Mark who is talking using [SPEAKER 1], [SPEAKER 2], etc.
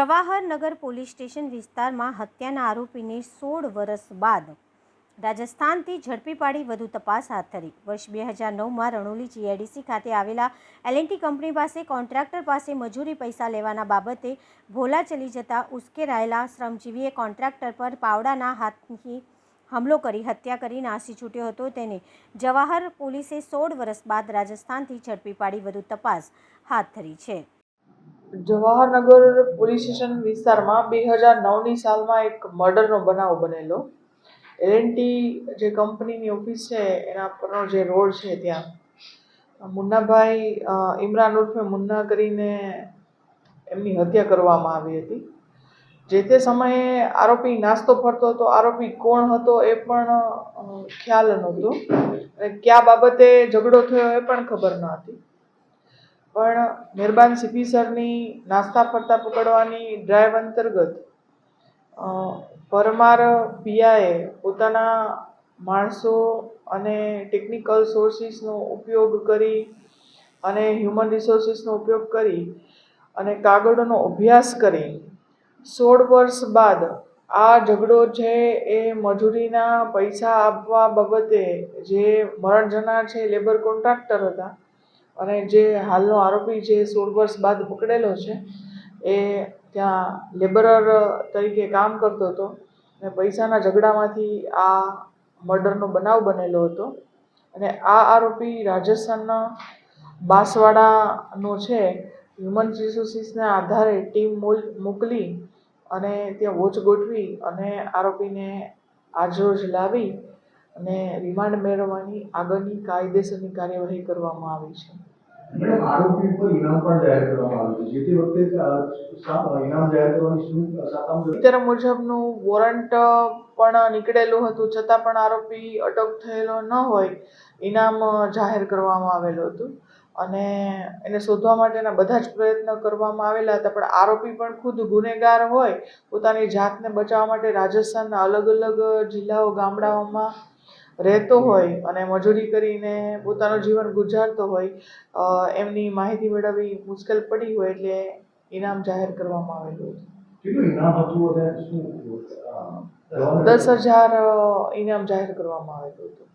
[SPEAKER 1] Jawahar Nagar police station વિસ્તારમાં હત્યાના આરોપીને 16 વર્ષ બાદ રાજસ્થાનથી ઝડપી પાડી વધુ તપાસ હાથ ધરી। વર્ષ 2009માં રણોલી જીઆઈડીસી ખાતે આવેલા L&T કંપની પાસે કોન્ટ્રાક્ટર પાસે મજૂરી પૈસા લેવાના બાબતે ભોલા ચલી જતા ઉશ્કેરાયેલા શ્રમજીવીએ કોન્ટ્રાક્ટર પર પાવડાના હાથથી હુમલો કરી હત્યા કરી નાસી છૂટ્યો હતો। તેને જવાહર પોલીસે 16 વર્ષ બાદ રાજસ્થાનથી ઝડપી પાડી વધુ તપાસ હાથ ધરી છે।
[SPEAKER 2] જવાહરનગર પોલીસ સ્ટેશન વિસ્તારમાં 2009ની સાલમાં એક મર્ડરનો બનાવ બનેલો। L&T જે કંપનીની ઓફિસ છે એના પરનો જે રોડ છે ત્યાં મુન્નાભાઈ ઇમરાન ઉર્ફે મુન્ના કરીને એમની હત્યા કરવામાં આવી હતી। જે તે સમયે આરોપી નાસ્તો ફરતો હતો। આરોપી કોણ હતો એ પણ ખ્યાલ નહોતો અને કયા બાબતે ઝઘડો થયો એ પણ ખબર ન હતી। પણ મહેરબાન સીપી સરની નાસ્તા ફરતા પકડવાની ડ્રાઈવ અંતર્ગત પરમાર પીઆઈએ પોતાના માણસો અને ટેકનિકલ સોર્સિસનો ઉપયોગ કરી અને હ્યુમન રિસોર્સિસનો ઉપયોગ કરી અને કાગળોનો અભ્યાસ કરી 16 વર્ષ બાદ આ ઝઘડો છે એ મજૂરીના પૈસા આપવા બાબતે જે મરણ જનાર છે લેબર કોન્ટ્રાક્ટર હતા અને જે હાલનો આરોપી જે 16 વર્ષ બાદ પકડેલો છે એ ત્યાં લેબરર તરીકે કામ કરતો હતો અને પૈસાના ઝઘડામાંથી આ મર્ડરનો બનાવ બનેલો હતો અને આ આરોપી રાજસ્થાનના બાંસવાડાનો છે। હ્યુમન રિસોર્સિસના આધારે ટીમ મોકલી અને ત્યાં વોચ ગોઠવી અને આરોપીને આજરોજ લાવી અને રિમાન્ડ મેળવવાની આગળની કાયદેસરની કાર્યવાહી કરવામાં આવી છે।
[SPEAKER 3] મેડમ, આરોપી પર ઇનામ પણ જાહેર કરવામાં આવ્યું છે। જે તે વખતે ઇનામ જાહેર કરવાની શું સાતામ
[SPEAKER 2] અત્યારે મુજબનું વોરંટ પણ નીકળેલું હતું છતાં પણ આરોપી અટક થયેલો ન હોય ઇનામ જાહેર કરવામાં આવેલું હતું અને એને શોધવા માટેના બધા જ પ્રયત્ન કરવામાં આવેલા હતા। પણ આરોપી પણ ખુદ ગુનેગાર હોય પોતાની જાતને બચાવવા માટે રાજસ્થાનના અલગ અલગ જિલ્લાઓ ગામડાઓમાં રહેતો હોય અને મજૂરી કરીને પોતાનું જીવન ગુજારતો હોય એમની માહિતી મેળવવી મુશ્કેલ પડી હોય એટલે ઇનામ જાહેર કરવામાં આવેલું હતું।
[SPEAKER 3] કેટલું ઇનામ હતું અને શું
[SPEAKER 2] 10,000 ઇનામ જાહેર કરવામાં આવેલું હતું।